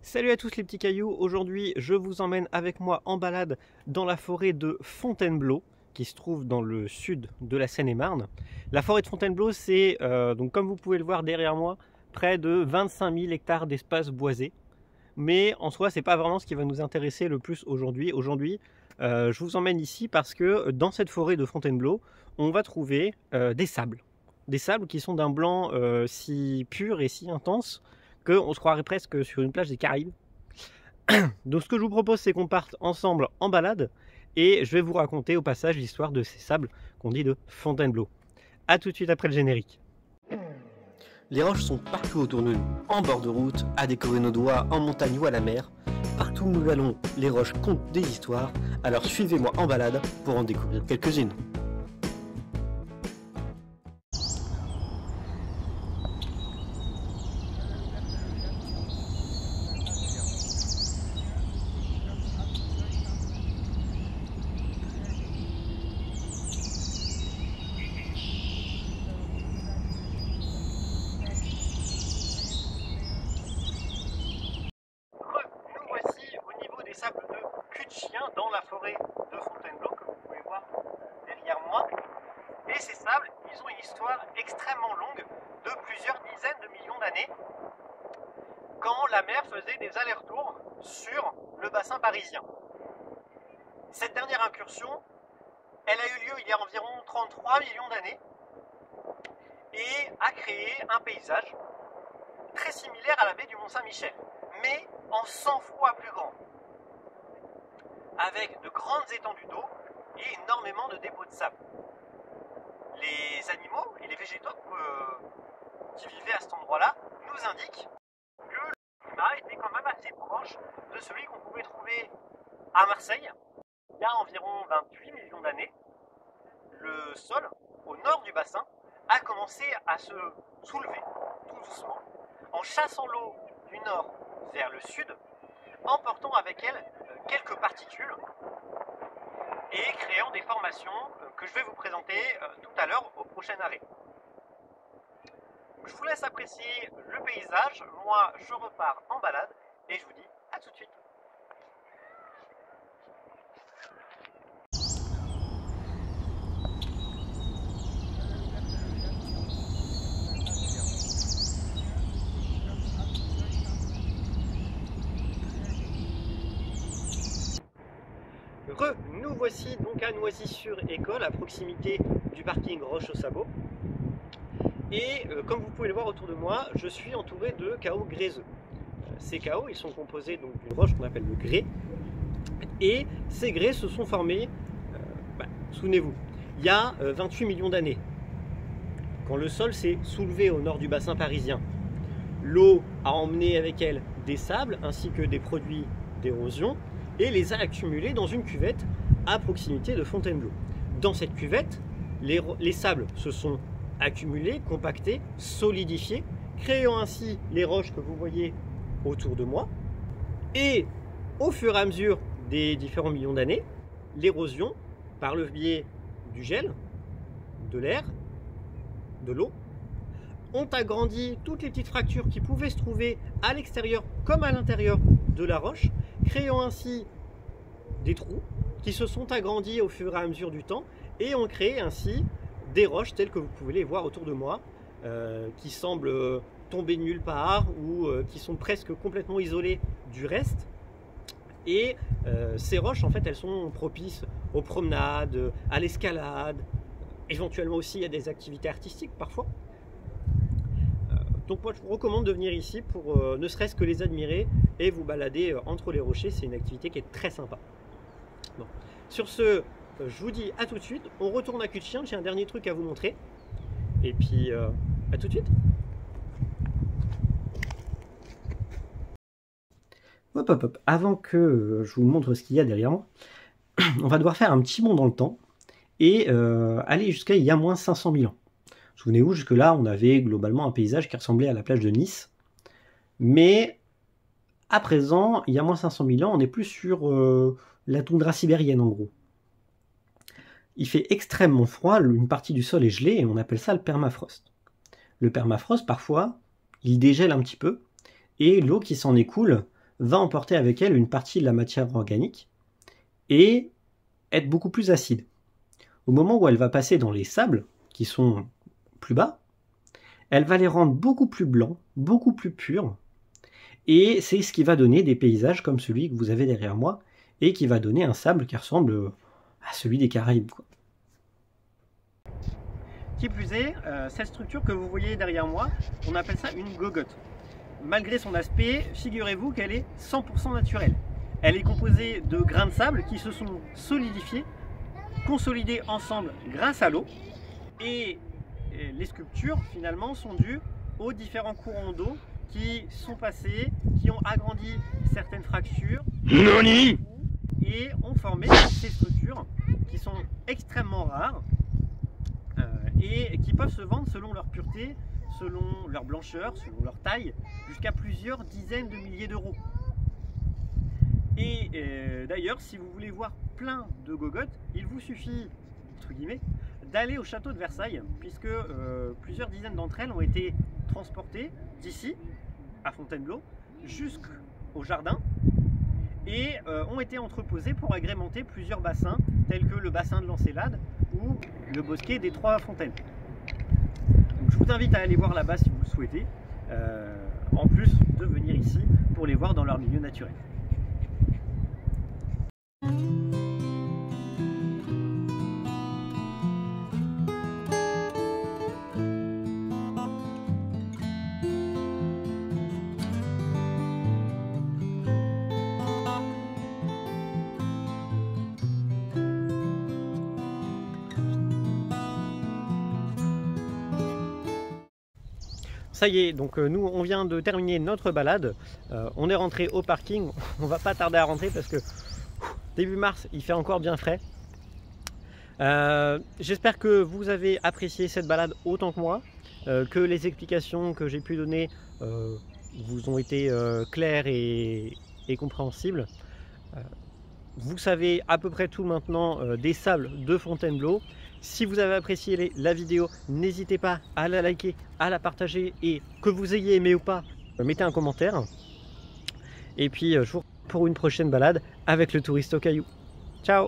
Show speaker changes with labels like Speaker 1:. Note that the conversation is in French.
Speaker 1: Salut à tous les petits cailloux, aujourd'hui je vous emmène avec moi en balade dans la forêt de Fontainebleau qui se trouve dans le sud de la Seine-et-Marne. La forêt de Fontainebleau c'est, donc comme vous pouvez le voir derrière moi, près de 25 000 hectares d'espace boisé. Mais en soi c'est pas vraiment ce qui va nous intéresser le plus aujourd'hui. Je vous emmène ici parce que dans cette forêt de Fontainebleau on va trouver des sables. Des sables qui sont d'un blanc si pur et si intense qu'on se croirait presque sur une plage des Caraïbes. Donc ce que je vous propose, c'est qu'on parte ensemble en balade et je vais vous raconter au passage l'histoire de ces sables qu'on dit de Fontainebleau. A tout de suite après le générique.
Speaker 2: Les roches sont partout autour de nous, en bord de route, à décorer nos doigts, en montagne ou à la mer. Partout où nous allons, les roches content des histoires, alors suivez-moi en balade pour en découvrir quelques-unes.
Speaker 1: Sables de cul de chien dans la forêt de Fontainebleau que vous pouvez voir derrière moi. Et ces sables, ils ont une histoire extrêmement longue de plusieurs dizaines de millions d'années, quand la mer faisait des allers-retours sur le bassin parisien. Cette dernière incursion, elle a eu lieu il y a environ 33 millions d'années et a créé un paysage très similaire à la baie du Mont-Saint-Michel, mais en 100 fois plus grand, avec de grandes étendues d'eau et énormément de dépôts de sable. Les animaux et les végétaux qui vivaient à cet endroit-là nous indiquent que le climat était quand même assez proche de celui qu'on pouvait trouver à Marseille. Il y a environ 28 millions d'années, le sol au nord du bassin a commencé à se soulever tout doucement, en chassant l'eau du nord vers le sud, emportant avec elle quelques particules et créant des formations que je vais vous présenter tout à l'heure au prochain arrêt. Je vous laisse apprécier le paysage, moi je repars en balade et je vous dis à tout de suite. Nous voici donc à Noisy-sur-École, à proximité du parking Roche au Sabot. Et comme vous pouvez le voir autour de moi, je suis entouré de caots gréseux. Ces caots, ils sont composés d'une roche qu'on appelle le grès. Et ces grès se sont formés, souvenez-vous, il y a 28 millions d'années, quand le sol s'est soulevé au nord du bassin parisien. L'eau a emmené avec elle des sables ainsi que des produits d'érosion et les a accumulés dans une cuvette à proximité de Fontainebleau. Dans cette cuvette, les sables se sont accumulés, compactés, solidifiés, créant ainsi les roches que vous voyez autour de moi. Et au fur et à mesure des différents millions d'années, l'érosion, par le biais du gel, de l'air, de l'eau, ont agrandi toutes les petites fractures qui pouvaient se trouver à l'extérieur comme à l'intérieur de la roche, créant ainsi des trous qui se sont agrandis au fur et à mesure du temps et ont créé ainsi des roches telles que vous pouvez les voir autour de moi, qui semblent tomber de nulle part ou qui sont presque complètement isolées du reste. Et ces roches, en fait, elles sont propices aux promenades, à l'escalade, éventuellement aussi à des activités artistiques parfois. Donc moi je vous recommande de venir ici pour ne serait-ce que les admirer et vous balader entre les rochers, c'est une activité qui est très sympa. Bon. Sur ce, je vous dis à tout de suite, on retourne à cul de chien, j'ai un dernier truc à vous montrer. Et puis à tout de suite. Hop hop hop, avant que je vous montre ce qu'il y a derrière moi, on va devoir faire un petit bond dans le temps et aller jusqu'à il y a moins 500 000 ans. Souvenez-vous, jusque-là, on avait globalement un paysage qui ressemblait à la plage de Nice. Mais à présent, il y a moins 500 000 ans, on n'est plus sur la toundra sibérienne en gros. Il fait extrêmement froid, une partie du sol est gelée et on appelle ça le permafrost. Le permafrost, parfois, il dégèle un petit peu et l'eau qui s'en écoule
Speaker 2: va emporter avec elle une partie de la matière organique et être beaucoup plus acide. Au moment où elle va passer dans les sables, qui sont plus bas, elle va les rendre beaucoup plus blancs, beaucoup plus purs, et c'est ce qui va donner des paysages comme celui que vous avez derrière moi, et qui va donner un sable qui ressemble à celui des Caraïbes, quoi.
Speaker 1: Qui plus est, cette structure que vous voyez derrière moi, on appelle ça une gogotte. Malgré son aspect, figurez-vous qu'elle est 100% naturelle. Elle est composée de grains de sable qui se sont solidifiés, consolidés ensemble grâce à l'eau, et les sculptures finalement sont dues aux différents courants d'eau qui sont passés, qui ont agrandi certaines fractures et ont formé ces structures qui sont extrêmement rares et qui peuvent se vendre selon leur pureté, selon leur blancheur, selon leur taille, jusqu'à plusieurs dizaines de milliers d'euros. Et d'ailleurs, si vous voulez voir plein de gogottes, il vous suffit, entre guillemets, d'aller au château de Versailles, puisque plusieurs dizaines d'entre elles ont été transportées d'ici, à Fontainebleau, jusqu'au jardin, et ont été entreposées pour agrémenter plusieurs bassins, tels que le bassin de l'Encelade ou le bosquet des Trois Fontaines. Donc, je vous invite à aller voir là-bas si vous le souhaitez, en plus de venir ici pour les voir dans leur milieu naturel. Ça y est, donc nous on vient de terminer notre balade, on est rentré au parking, on va pas tarder à rentrer parce que début mars il fait encore bien frais. J'espère que vous avez apprécié cette balade autant que moi, que les explications que j'ai pu donner vous ont été claires et compréhensibles. Vous savez à peu près tout maintenant des sables de Fontainebleau. Si vous avez apprécié la vidéo, n'hésitez pas à la liker, à la partager, et que vous ayez aimé ou pas, mettez un commentaire. Et puis je vous retrouve pour une prochaine balade avec le touriste au caillou. Ciao!